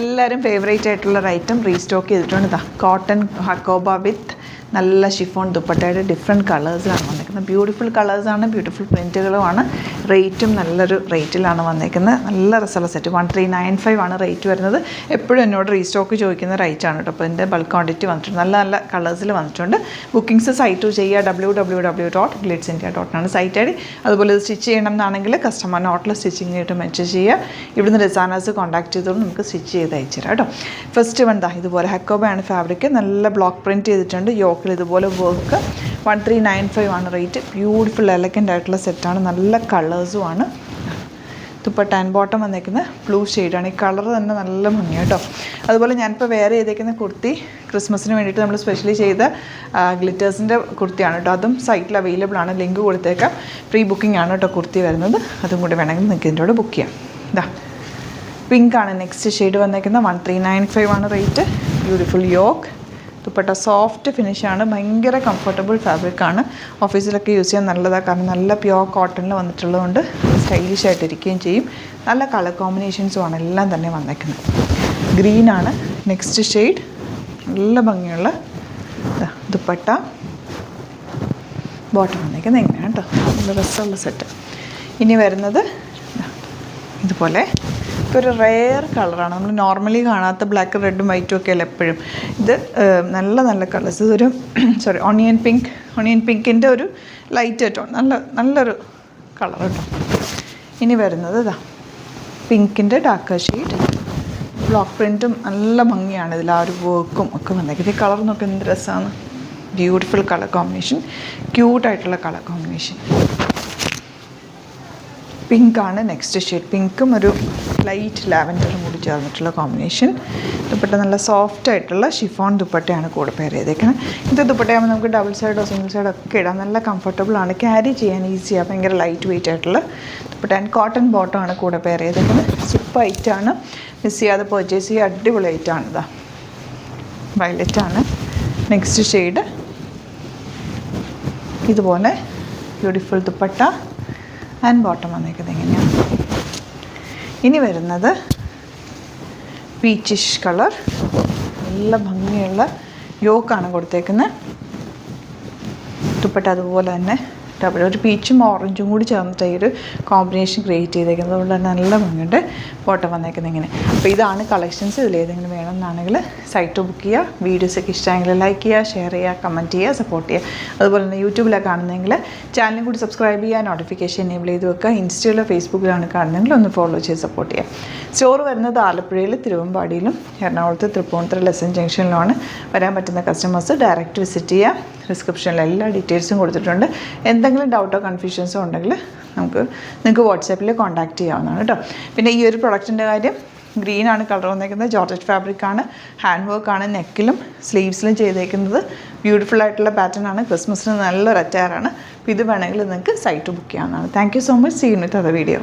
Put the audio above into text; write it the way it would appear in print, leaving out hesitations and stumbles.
എല്ലാവരും ഫേവറേറ്റ് ആയിട്ടുള്ള ഒരു ഐറ്റം റീസ്റ്റോക്ക് ചെയ്തിട്ടുണ്ട്. ഇതാ കോട്ടൺ ഹക്കോബ വിത്ത് നല്ല ഷിഫോൺ ദുപ്പട്ടയുടെ ഡിഫറെൻറ്റ് കളേഴ്സിലാണ് വന്നിരിക്കുന്നത്. ബ്യൂട്ടിഫുൾ കളേഴ്സാണ്, ബ്യൂട്ടിഫുൾ പ്രിൻറ്റുകളുമാണ്. റേറ്റും നല്ലൊരു റേറ്റിലാണ് വന്നിരിക്കുന്നത്. നല്ല രസമുള്ള സെറ്റ് 1395 ആണ് റേറ്റ് വരുന്നത്. എപ്പോഴും എന്നോട് റീസ്റ്റോക്ക് ചോദിക്കുന്ന റേറ്റാണ് കേട്ടോ. അപ്പോൾ ഇതിൻ്റെ ബൾക്ക് ക്വാണ്ടിറ്റി വന്നിട്ടുണ്ട്. നല്ല നല്ല കളേഴ്സിൽ വന്നിട്ടുണ്ട്. ബുക്കിംഗ്സ് സൈറ്റ് ചെയ്യുക www.glitzindia.com ആണ് സൈറ്റ് ഐ ഡി. അതുപോലെ ഇത് സ്റ്റിച്ച് ചെയ്യണം എന്നാണെങ്കിൽ കസ്റ്റമർ നോട്ടിൽ സ്റ്റിച്ചിങ് ആയിട്ട് മെൻഷൻ ചെയ്യുക. ഇവിടുന്ന് ഡിസൈനേഴ്സ് കോൺടാക്ട് ചെയ്തോളൂ, നമുക്ക് സ്റ്റിച്ച് ചെയ്ത് അയച്ചു തരാം കേട്ടോ. ഫസ്റ്റ് വൺ ദാ ഇതുപോലെ ഹക്കോബയാണ് ഫാബ്രിക്. നല്ല ബ്ലോക്ക് പ്രിൻറ്റ് ചെയ്തിട്ടുണ്ട്. യോക്കിൽ ഇതുപോലെ വർക്ക്. 1395 ആണ് റേറ്റ്. ബ്യൂട്ടിഫുൾ എലഗൻ്റ് ആയിട്ടുള്ള സെറ്റാണ്. നല്ല കളേഴ്സും ആണ്. ദുപ്പട്ട ആൻഡ് ബോട്ടം വന്നേക്കുന്നത് ബ്ലൂ ഷെയ്ഡാണ്. ഈ കളർ തന്നെ നല്ല ഭംഗി കേട്ടോ. അതുപോലെ ഞാനിപ്പോൾ വേറെ ചെയ്തേക്കുന്ന കുർത്തി ക്രിസ്മസിന് വേണ്ടിയിട്ട് നമ്മൾ സ്പെഷ്യലി ചെയ്ത ഗ്ലിറ്റേഴ്സിൻ്റെ കുർത്തിയാണ് കേട്ടോ. അതും സൈറ്റിൽ അവൈലബിൾ ആണ്. ലിങ്ക് കൊടുത്തേക്കാം. പ്രീ ബുക്കിംഗ് ആണ് കേട്ടോ കുർത്തി വരുന്നത്. അതും കൂടി വേണമെങ്കിൽ നിങ്ങൾക്ക് ഇതിൻ്റെ കൂടെ ബുക്ക് ചെയ്യാം. ഇതാ പിങ്ക് ആണ് നെക്സ്റ്റ് ഷെയ്ഡ് വന്നേക്കുന്നത്. 1395 ആണ് rate. Beautiful yoke. Dupatta soft ഫിനിഷാണ്. ഭയങ്കര കംഫർട്ടബിൾ ഫാബ്രിക്കാണ്. ഓഫീസിലൊക്കെ യൂസ് ചെയ്യാൻ നല്ലതാണ്. കാരണം നല്ല പ്യുവർ കോട്ടണിൽ വന്നിട്ടുള്ളതുകൊണ്ട് സ്റ്റൈലിഷ് ആയിട്ടിരിക്കുകയും ചെയ്യും. നല്ല കളർ കോമ്പിനേഷൻസുമാണ് എല്ലാം തന്നെ വന്നേക്കുന്നത്. ഗ്രീനാണ് നെക്സ്റ്റ് ഷെയ്ഡ്. നല്ല ഭംഗിയുള്ള ദുപ്പട്ട. ബോട്ടം വന്നേക്കുന്നത് എങ്ങനെയാണ് കേട്ടോ. നല്ല രസമുള്ള സെറ്റ്. ഇനി വരുന്നത് ഇതുപോലെ ഒരു റെയർ കളറാണ്. നമ്മൾ നോർമലി കാണാത്ത ബ്ലാക്ക് റെഡും വൈറ്റും ഒക്കെ അല്ല എപ്പോഴും. ഇത് നല്ല നല്ല കളേഴ്സ്. ഇതൊരു ഓണിയൻ പിങ്കിൻ്റെ ഒരു ലൈറ്റ് ടോൺ. നല്ലൊരു കളർ കേട്ടോ. ഇനി വരുന്നത് ഇതാ പിങ്കിൻ്റെ ഡാർക്ക് ഷെയ്ഡ്. ബ്ലോക്ക് പ്രിൻറ്റും നല്ല ഭംഗിയാണ്. ഇതിൽ ആ ഒരു വർക്കും ഒക്കെ വന്നേക്കുന്നത്. ഈ കളർ നോക്കി എന്ത് രസമാണ്. Beautiful colour combination. ക്യൂട്ടായിട്ടുള്ള കളർ കോമ്പിനേഷൻ. പിങ്കാണ് നെക്സ്റ്റ് ഷെയ്ഡ്. പിങ്കും ഒരു ലൈറ്റ് ലാവൻഡറും കൂടി ചേർന്നിട്ടുള്ള കോമ്പിനേഷൻ. ദുപ്പട്ട നല്ല സോഫ്റ്റ് ആയിട്ടുള്ള ഷിഫോൺ ദുപ്പട്ടയാണ് കൂടെ പെയർ ചെയ്തേക്കുന്നത്. ഇത് ദുപ്പട്ടയാകുമ്പോൾ നമുക്ക് ഡബിൾ സൈഡോ സിംഗിൾ സൈഡോ ഒക്കെ ഇടാം. നല്ല കംഫർട്ടബിളാണ്. ക്യാരി ചെയ്യാൻ ഈസിയാണ്. ഭയങ്കര ലൈറ്റ് വെയിറ്റ് ആയിട്ടുള്ള ദുപ്പട്ട ആൻഡ് കോട്ടൺ ബോട്ടമാണ് കൂടെ പെയർ ചെയ്തേക്കുന്നത്. സൂപ്പർ ഐറ്റാണ്. മിസ് ചെയ്യാതെ പർച്ചേസ് ചെയ്യുക. അടിപൊളി ഐറ്റാണ്. ഇതാ വയലറ്റാണ് നെക്സ്റ്റ് ഷെയ്ഡ്. ഇതുപോലെ ബ്യൂട്ടിഫുൾ ദുപ്പട്ട ആൻഡ് ബോട്ടം വന്നേക്കുന്നത് എങ്ങനെയാണ്. ഇനി വരുന്നത് പീച്ചിഷ് കളർ. നല്ല ഭംഗിയുള്ള യോക്കാണ് കൊടുത്തേക്കുന്നത്. ദുപ്പട്ട അതുപോലെ തന്നെ ഡബിൾ ഒരു പീച്ചും ഓറഞ്ചും കൂടി ചേർന്നിട്ട് ഈ ഒരു കോമ്പിനേഷൻ ക്രിയേറ്റ് ചെയ്തേക്കുന്നത്. അതുകൊണ്ട് തന്നെ നല്ല ഭംഗിയുണ്ട്. ബോട്ടം വന്നേക്കുന്നത് ഇങ്ങനെ. അപ്പോൾ ഇതാണ് കളക്ഷൻസ്. ഇതിലേതെങ്കിലും വേണമെന്നാണെങ്കിൽ സൈറ്റ് ബുക്ക് ചെയ്യുക. വീഡിയോസൊക്കെ ഇഷ്ടമായെങ്കിൽ ലൈക്ക് ചെയ്യുക, ഷെയർ ചെയ്യുക, കമൻറ്റ് ചെയ്യുക, സപ്പോർട്ട് ചെയ്യുക. അതുപോലെ തന്നെ യൂട്യൂബിലാണ് കാണുന്നതെങ്കിൽ ചാനലും കൂടി സബ്സ്ക്രൈബ് ചെയ്യുക, നോട്ടിഫിക്കേഷൻ എനേബിൾ ചെയ്ത് വെക്കുക. ഇൻസ്റ്റയിലോ ഫേസ്ബുക്കിലാണ് കാണുന്നതെങ്കിൽ ഒന്ന് ഫോളോ ചെയ്ത് സപ്പോർട്ട് ചെയ്യുക. സ്റ്റോർ വരുന്നത് ആലപ്പുഴയിൽ, തിരുവമ്പാടിയിലും, എറണാകുളത്ത് തൃപ്പൂണിത്തുറ ലെസൺ ജംഗ്ഷനിലുമാണ്. വരാൻ പറ്റുന്ന കസ്റ്റമേഴ്സ് ഡയറക്റ്റ് വിസിറ്റ് ചെയ്യുക. ഡിസ്ക്രിപ്ഷനിൽ എല്ലാ ഡീറ്റെയിൽസും കൊടുത്തിട്ടുണ്ട്. എന്തെങ്കിലും ഡൗട്ടോ കൺഫ്യൂഷൻസോ ഉണ്ടെങ്കിൽ നിങ്ങൾക്ക് വാട്സാപ്പിൽ കോൺടാക്റ്റ് ചെയ്യാവുന്നതാണ് കേട്ടോ. പിന്നെ ഈ ഒരു പ്രൊഡക്റ്റിൻ്റെ കാര്യം, ഗ്രീനാണ് കളർ വന്നേക്കുന്നത്. ജോർജറ്റ് ഫാബ്രിക്കാണ്. ഹാൻഡ് വർക്കാണ് നെക്കിലും സ്ലീവ്സിലും ചെയ്തേക്കുന്നത്. ബ്യൂട്ടിഫുൾ ആയിട്ടുള്ള പാറ്റേൺ ആണ്. ക്രിസ്മസിന് നല്ലൊരു അറ്റയറാണ്. അപ്പോൾ ഇത് വേണമെങ്കിൽ നിങ്ങൾക്ക് സൈറ്റ് ബുക്ക് ചെയ്യാവുന്നതാണ്. Thank you so much. See you with other video.